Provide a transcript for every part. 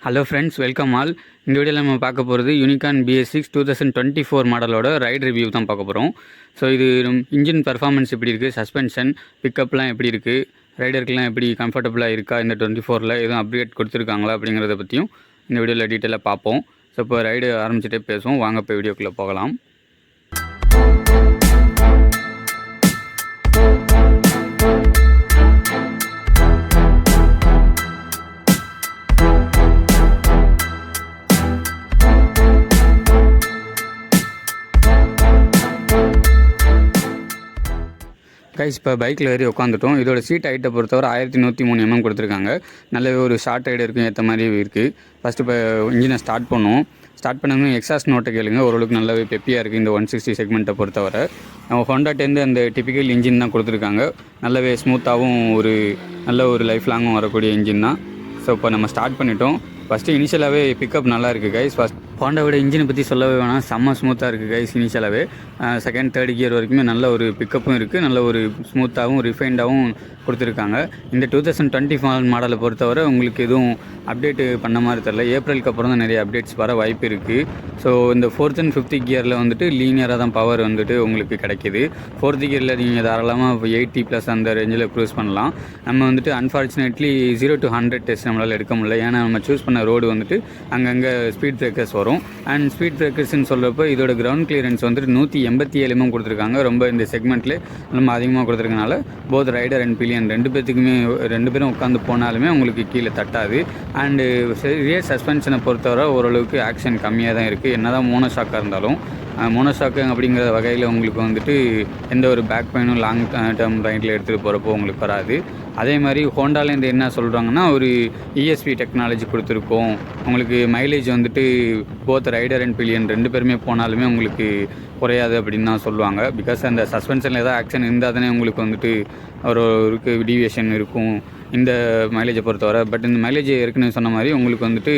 Hello friends, welcome all. இந்த வீடியோவில் நம்ம பார்க்க போகிறது யூனிகான் BS6 2024 மாடலோட ரைட் ரிவ்யூ தான் பார்க்க போகிறோம். ஸோ இது இன்ஜின் பர்ஃபார்மன்ஸ் எப்படி இருக்குது, சஸ்பென்ஷன் பிக்கப்லாம் எப்படி இருக்குது, ரைடருக்குலாம் எப்படி கம்ஃபர்டபுளாக இருக்கா, இந்த 24ல் எதுவும் அப்டேட் கொடுத்துருக்காங்களா அப்படிங்கிறத பற்றியும் இந்த வீடியோவில் டீட்டெயிலாக பார்ப்போம். ஸோ இப்போ ரைடு ஆரம்பிச்சுட்டே பேசுவோம். வாங்க இப்போ வீடியோக்குள்ளே போகலாம். கைஸ், இப்போ பைக்கில் ஏறி உட்காந்துட்டோம். இதோட சீட் ஹைட்டை பொறுத்தவரை 1103 mm கொடுத்துருக்காங்க. நல்ல ஒரு ஷார்ட் ரைடருக்கும் ஏற்ற மாதிரி இருக்குது. ஃபஸ்ட்டு இப்போ இன்ஜினை ஸ்டார்ட் பண்ணுவோம். ஸ்டார்ட் பண்ணணும் எக்ஸாஸ்ட் நோட்டை கேளுங்க. ஓரளவுக்கு நல்லாவே பெப்பியாக இருக்குது இந்த 160 செக்மெண்ட்டை பொறுத்தவரை. நம்ம ஹோண்டாட்டேருந்து அந்த டிப்பிக்கல் இன்ஜின் தான் கொடுத்துருக்காங்க. நல்லாவே ஸ்மூத்தாகவும் நல்ல ஒரு லைஃப் லாங்கும் வரக்கூடிய இன்ஜின் தான். ஸோ இப்போ நம்ம ஸ்டார்ட் பண்ணிட்டோம். ஃபஸ்ட்டு இனிஷியலாகவே பிக்கப் நல்லா இருக்குது கைஸ். ஹோண்டாவோட இன்ஜினை பற்றி சொல்லவே வேணாம், செம்ம ஸ்மூத்தாக இருக்குது கைஸ். இனிஷியலாகவே செகண்ட் தேர்ட் கியர் வரைக்குமே நல்ல ஒரு பிக்கப்பும் இருக்குது, நல்ல ஒரு ஸ்மூத்தாகவும் ரிஃபைண்டாகவும் கொடுத்துருக்காங்க. இந்த 2024 மாடலை பொறுத்தவரை உங்களுக்கு எதுவும் அப்டேட்டு பண்ண மாதிரி தெரில. ஏப்ரலுக்கு அப்புறம் தான் நிறைய அப்டேட்ஸ் வர வாய்ப்பு இருக்குது. ஸோ இந்த 4th and 5th கியரில் வந்துட்டு லீனியராக தான் பவர் வந்துட்டு உங்களுக்கு கிடைக்கிது. 4th கியரில் நீங்கள் தாராளமாக 80+ அந்த ரேஞ்சில் க்ரூஸ் பண்ணலாம். நம்ம வந்துட்டு அன்ஃபார்ச்சுனேட்லி 0 to 100 டெஸ்ட் நம்மளால் எடுக்க முடியல. ஏன்னா நம்ம சூஸ் பண்ண ரோடு வந்துட்டு அங்கங்கே ஸ்பீட் பிரேக்கர்ஸ் வரும். அண்ட் ஸ்பீட் பிரேக்கர்ஸ்ன்னு சொல்கிறப்போ இதோட கிரவுண்ட் கிளியரன்ஸ் வந்துட்டு 187 mm கொடுத்துருக்காங்க. ரொம்ப இந்த செக்மெண்ட்டில் நம்ம அதிகமாக கொடுத்துருக்கனால போத் ரைடர் அண்ட் பிலியன் ரெண்டு பேரும் உட்காந்து போனாலுமே உங்களுக்கு கீழே தட்டாது. அண்டு ரியர் சஸ்பென்ஷனை பொறுத்தவரை ஓரளவுக்கு ஆக்ஷன் கம்மியாக தான் இருக்குது. என்ன தான் மோனோஷாக்காக இருந்தாலும் மோனோஷாக்கு அப்படிங்கிற வகையில் உங்களுக்கு வந்துட்டு எந்த ஒரு பேக் பெயினும் லாங் டேர்ம் ரைடில் எடுத்துகிட்டு போகிறப்போ உங்களுக்கு வராது. அதே மாதிரி ஹோண்டாலேருந்து என்ன சொல்கிறாங்கன்னா ஒரு ESP டெக்னாலஜி கொடுத்துருக்கோம். உங்களுக்கு மைலேஜ் வந்துட்டு போத் ரைடர் அண்ட் பிலியன் ரெண்டு பேருமே போனாலுமே உங்களுக்கு குறையாது அப்படின்னு தான் சொல்லுவாங்க. பிகாஸ் அந்த சஸ்பென்ஷனில் ஏதாவது ஆக்ஷன் இருந்தால் தானே உங்களுக்கு வந்துட்டு ஒரு டீவியேஷன் இருக்கும் இந்த மைலேஜை பொறுத்தவரை. பட் இந்த மைலேஜ் இருக்குன்னு சொன்ன மாதிரி உங்களுக்கு வந்துட்டு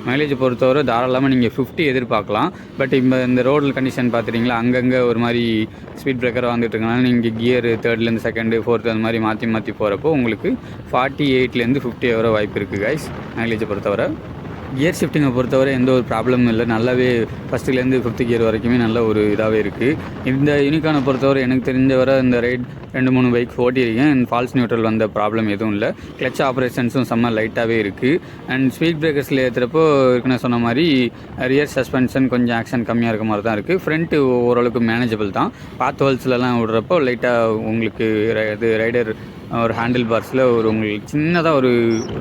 மைலேஜை பொறுத்தவரை தாராளமாக நீங்கள் 50 எதிர்பார்க்கலாம். பட் இப்போ இந்த ரோடு கண்டிஷன் பார்த்துட்டிங்களா, அங்கங்கே ஒரு மாதிரி ஸ்பீட் பிரேக்கராக வந்துட்டு இருக்கனால நீங்கள் கியர் 3rd, 2nd, 4th அந்த மாதிரி மாற்றி போகிறப்போ உங்களுக்கு 48 to 50 வர வாய்ப்பு இருக்குது கைஸ். மைலேஜை பொறுத்தவரை கியர் ஷிஃப்டிங்கை பொறுத்தவரை எந்த ஒரு ப்ராப்ளமும் இல்லை. நல்லாவே ஃபஸ்ட்டுலேருந்து 5th கியர் வரைக்குமே நல்ல ஒரு இதாகவே இருக்குது. இந்த யூனிகானை பொறுத்தவரை எனக்கு தெரிஞ்ச வர இந்த ரைட் 2-3 பைக்ஸ் ஓட்டியிருக்கேன். அண்ட் ஃபால்ஸ் நியூட்ரல் வந்த ப்ராப்ளம் எதுவும் இல்லை. கிளச் ஆப்ரேஷன்ஸும் செம்ம லைட்டாகவே இருக்குது. அண்ட் ஸ்பீட் பிரேக்கர்ஸில் ஏற்றுறப்போ இருக்குன்னு சொன்ன மாதிரி ரியர் சஸ்பென்ஷன் கொஞ்சம் ஆக்ஷன் கம்மியாக இருக்க மாதிரி தான் இருக்குது. ஃப்ரண்ட்டு ஓரளவுக்கு மேனேஜபிள் தான். பாத் ஹோல்ஸ்லலாம் விடுறப்போ லைட்டாக உங்களுக்கு ரைடர் ஒரு ஹேண்டில் பார்ஸில் உங்களுக்கு சின்னதாக ஒரு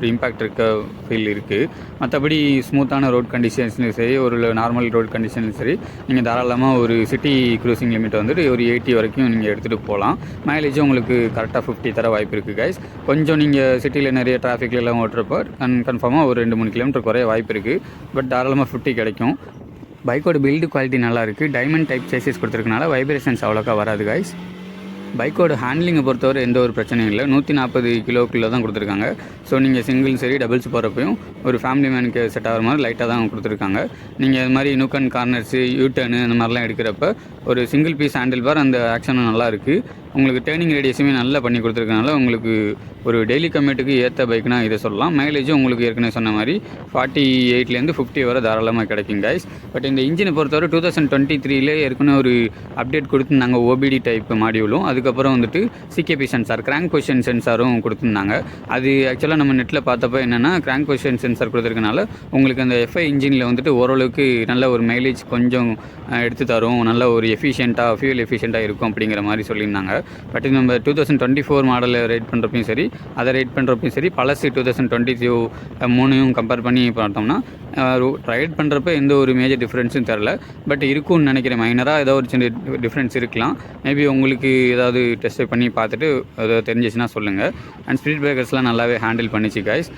இம்பேக்ட் இருக்க ஃபீல் இருக்குது. மற்றபடி ஸ்மூத்தான ரோட் கண்டிஷன்ஸ்லையும் சரி, ஒரு நார்மல் ரோட் கண்டிஷன்லையும் சரி, நீங்கள் தாராளமாக ஒரு சிட்டி க்ரூசிங் லிமிட் வந்துட்டு ஒரு 80 வரைக்கும் நீங்கள் எடுத்துகிட்டு போகலாம். மைலேஜும் உங்களுக்கு கரெக்டாக 50 தர வாய்ப்பு இருக்குது கைஸ். கொஞ்சம் நீங்கள் சிட்டியில் நிறைய டிராஃபிக்லாம் ஓட்டுறப்போ கன்ஃபார்மாக ஒரு 2-3 கிலோமீட்டர் குறைய வாய்ப்பு இருக்குது. பட் தாராளமாக 50 கிடைக்கும். பைக்கோட பில்டு குவாலிட்டி நல்லாயிருக்கு. டைமண்ட் டைப் சேசிஸ் கொடுத்துருக்கனால வைப்ரேஷன்ஸ் அவ்வளோக்கா வராது கைஸ். பைக்கோட ஹேண்ட்லிங்கை பொறுத்தவரை எந்த ஒரு பிரச்சனையும் இல்லை. 140 கிலோக்குள்ளே தான் கொடுத்துருக்காங்க. ஸோ நீங்கள் சிங்கிள் சரி டபுள்ஸ் போகிறப்பையும் ஒரு ஃபேமிலி மேனுக்கு செட் ஆகிற மாதிரி லைட்டாக தான் கொடுத்துருக்காங்க. நீங்கள் இது மாதிரி நூக்கன் கார்னர்ஸு யூட்டர்னு அந்த மாதிரிலாம் எடுக்கிறப்ப ஒரு சிங்கிள் பீஸ் ஹேண்டில் பார் அந்த ஆக்ஷனும் நல்லா இருக்குது. உங்களுக்கு டேர்னிங் ரேடியஸுமே நல்லா பண்ணி கொடுத்துருக்கனால உங்களுக்கு ஒரு டெய்லி கம்யூட்டுக்கு ஏற்ற பைக்னா இதை சொல்லலாம். மைலேஜும் உங்களுக்கு ஏற்கனவே சொன்ன மாதிரி 48 to 50 வரை தாராளமாக கிடைக்கும் கைஸ். பட் இந்த இன்ஜினை பொறுத்தவரை 2023 ஏற்கனவே ஒரு அப்டேட் கொடுத்துருந்தாங்க. OBD டைப் மாடியூலும், அதுக்கப்புறம் வந்துட்டு CKP சென்சார், கிராங்க் பொசிஷன் சென்சாரும் கொடுத்துருந்தாங்க. அது ஆக்சுவலாக நம்ம நெட்டில் பார்த்தப்போ என்னென்னா கிராங்க் பொசிஷன் சென்சார் கொடுத்துருக்கனால உங்களுக்கு அந்த FI இன்ஜினில் வந்துட்டு ஓரளவுக்கு நல்ல ஒரு மைலேஜ் கொஞ்சம் எடுத்து தரும், நல்ல ஒரு ஃபியூல் எஃபிஷியண்ட்டாக இருக்கும் அப்படிங்கிற மாதிரி சொல்லியிருந்தாங்க. பட் நம்ம 2024 மாடலில் ரைட் பண்ணுறப்பையும் சரி, அதை ரைட் பண்ணுறப்பையும் சரி, பழசு 2023 கம்பேர் பண்ணி பார்த்தோம்னா ரைட் பண்ணுறப்ப எந்த ஒரு மேஜர் டிஃப்ரென்ஸும் தெரில. பட் இருக்கும்னு நினைக்கிறேன். மைனராக ஏதோ ஒரு சின்ன டிஃப்ரென்ஸ் இருக்கலாம். மேபி உங்களுக்கு ஏதாவது டெஸ்ட் பண்ணி பார்த்துட்டு ஏதாவது தெரிஞ்சிச்சுன்னா சொல்லுங்கள். அண்ட் ஸ்பீட் பிரேக்கர்ஸ்லாம் நல்லாவே ஹேண்டில் பண்ணிச்சு கைஸ்.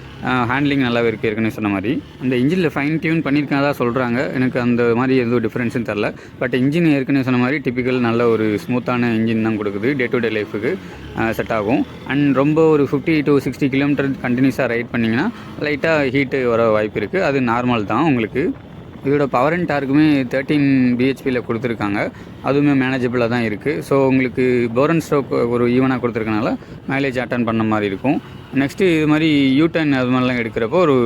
ஹேண்ட்லிங் நல்லாவே இருக்குது ஏற்கனவே சொன்ன மாதிரி. அந்த இன்ஜினில் ஃபைன் டியூன் பண்ணியிருக்கதா சொல்கிறாங்க. எனக்கு அந்த மாதிரி எதுவும் டிஃப்ரென்ஸும் தெரில. பட் இன்ஜின் ஏற்கனவே சொன்ன மாதிரி டிப்பிக்கல் நல்ல ஒரு ஸ்மூத்தான இன்ஜின் தான் கொடுக்குது. டே டு டே லைஃபுக்கு செட் ஆகும். அண்ட் ரொம்ப ஒரு 50 to 60 கிலோமீட்டர் கண்டினியூஸாக ரைட் பண்ணிங்கன்னா லைட்டாக ஹீட்டு வர வாய்ப்பு இருக்குது. அது நார்மல் தான் உங்களுக்கு. இதோட பவர் அண்ட் டார்க்குமே 13 bhpயில் கொடுத்துருக்காங்க. அதுவுமே மேனேஜபிளாக தான் இருக்குது. ஸோ உங்களுக்கு போர் அண்ட் ஸ்ட்ரோக் ஒரு ஈவனாக கொடுத்துருக்கனால மைலேஜ் அட்டன் பண்ண மாதிரி இருக்கும். நெக்ஸ்ட்டு இது மாதிரி யூ10 அது மாதிரிலாம் எடுக்கிறப்போ ஒரு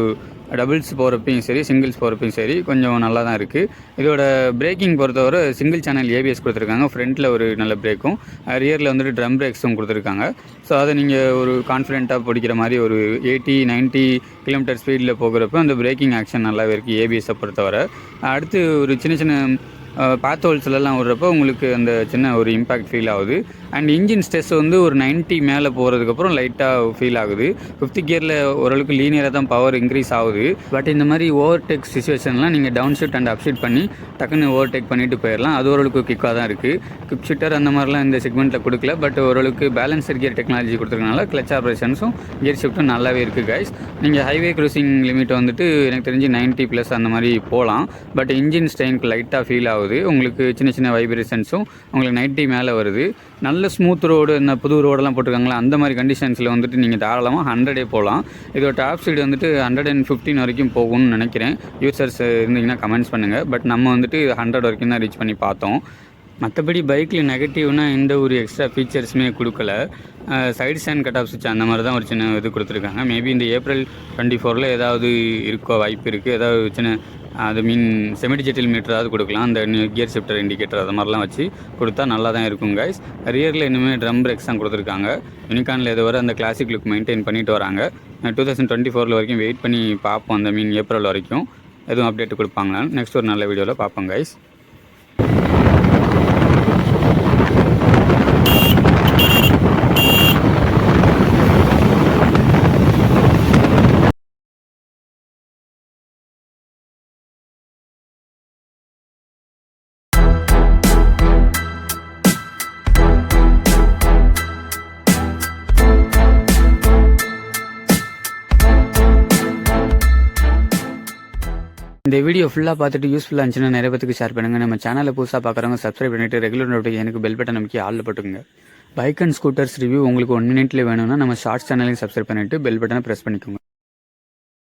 டபுள்ஸ் போகிறப்பையும் சரி, சிங்கிள்ஸ் போகிறப்பையும் சரி கொஞ்சம் நல்லா தான் இருக்குது. இதோட பிரேக்கிங் பொறுத்தவரை சிங்கிள் சேனல் ஏபிஎஸ் கொடுத்துருக்காங்க. ஃப்ரண்ட்டில் ஒரு நல்ல பிரேக்கும், ரியரில் வந்துட்டு ட்ரம் பிரேக்ஸும் கொடுத்துருக்காங்க. ஸோ அதை நீங்கள் ஒரு கான்ஃபிடென்ட்டாக பிடிக்கிற மாதிரி ஒரு 80-90 கிலோமீட்டர் ஸ்பீடில் போகிறப்ப அந்த பிரேக்கிங் ஆக்ஷன் நல்லாவே இருக்குது ஏபிஎஸை பொறுத்தவரை. அடுத்து ஒரு சின்ன சின்ன பாத் ஹோல்ஸ்லாம் விடுறப்போ உங்களுக்கு அந்த சின்ன ஒரு இம்பேக்ட் ஃபீல் ஆகுது. அண்ட் இன்ஜின் ஸ்ட்ரெஸ் வந்து ஒரு 90 மேலே போகிறதுக்கப்புறம் லைட்டாக ஃபீல் ஆகுது. 5th கியரில் ஓரளவுக்கு லீனியராக தான் பவர் இன்க்ரீஸ் ஆகுது. பட் இந்த மாதிரி ஓவர்டேக் சிச்சுவேஷன்லாம் நீங்கள் down shift and up shift பண்ணி டக்குன்னு ஓவர்டேக் பண்ணிட்டு போயிடலாம். அது ஓரளவுக்கு குயிக்காக தான் இருக்குது. குவிக் ஷிஃப்டர் அந்த மாதிரிலாம் இந்த செக்மெண்ட்டில் கொடுக்கல. பட் ஓரளவுக்கு பேலன்சர் கியர் டெக்னாலஜி கொடுத்துருக்கனால கிளச் ஆப்ரேஷன்ஸும் கியர் ஷிஃப்ட்டும் நல்லாவே இருக்குது கைஸ். நீங்கள் ஹைவே க்ரூசிங் லிமிட் வந்துட்டு எனக்கு தெரிஞ்சு 90+ அந்த மாதிரி போகலாம். பட் இன்ஜின் ஸ்ட்ரெயினுக்கு லைட்டாக ஃபீல் ஆகுது. உங்களுக்கு சின்ன சின்ன வைப்ரேஷன்ஸும் உங்களுக்கு 90 மேலே வருது. நல்ல ஸ்மூத் ரோடு, இந்த புது ரோடெல்லாம் போட்டிருக்காங்களா அந்த மாதிரி கண்டிஷன்ஸில் வந்துட்டு நீங்கள் தாராளமாக 100 போகலாம். இதோட டாப் ஸ்பீடு வந்துட்டு 115 வரைக்கும் போகும்னு நினைக்கிறேன். யூசர்ஸ் இருந்தீங்கன்னா கமெண்ட்ஸ் பண்ணுங்கள். பட் நம்ம வந்துட்டு 100 வரைக்கும் தான் ரீச் பண்ணி பார்த்தோம். மற்றபடி பைக்கில் நெகட்டிவ்னா எந்த ஒரு எக்ஸ்ட்ரா ஃபீச்சர்ஸுமே கொடுக்கல. சைடு ஸ்டாண்ட் கட் ஆஃப் சுவிட்ச் அந்த மாதிரி தான் ஒரு சின்ன இது கொடுத்துருக்காங்க. மேபி இந்த April 24 ஏதாவது இருக்கோ வாய்ப்பு இருக்குது. ஏதாவது சின்ன அது செமி டிஜிட்டல் மீட்டராவது கொடுக்கலாம். அந்த கியர் ஷிஃப்டர் இண்டிகேட்டர் அது மாதிரிலாம் வச்சு கொடுத்தா நல்லா தான் இருக்கும் கைஸ். ரியரில் இன்னுமே ட்ரம் பிரேக்ஸ் தான் கொடுத்துருக்காங்க. யூனிகானில் இது வரை அந்த கிளாசிக் லுக் மெயின்டைன் பண்ணிட்டு வராங்க. 2024 வரைக்கும் வெயிட் பண்ணி பார்ப்போம். அந்த April வரைக்கும் எதுவும் அப்டேட் கொடுப்பாங்களா. நெக்ஸ்ட் ஒரு நல்ல வீடியோவில் பார்ப்போம் கைஸ். இந்த வீடியோ ஃபுல்லாக பார்த்துட்டு யூஸ்ஃபுல்லாக இருந்துச்சுன்னா நிறைய பேருக்கு ஷேர் பண்ணுங்கள். நம்ம சேனலை புதுசாக பார்க்குறவங்க சப்ஸ்கிரைப் பண்ணிவிட்டு ரெகுலர் நோட்டிஃபிகேஷனுக்கு பெல் பட்டன் நமக்கு ஆளில் போட்டுக்கோங்க. பைக் அண்ட் ஸ்கூட்டர்ஸ் ரிவ்யூ உங்களுக்கு 1 மினிட்ல வேணும்னா நம்ம ஷார்ட்ஸ் சேனலையும் சப்ஸ்கிரைப் பண்ணிவிட்டு பெல் பட்டனை ப்ரெஸ் பண்ணிக்கோங்க.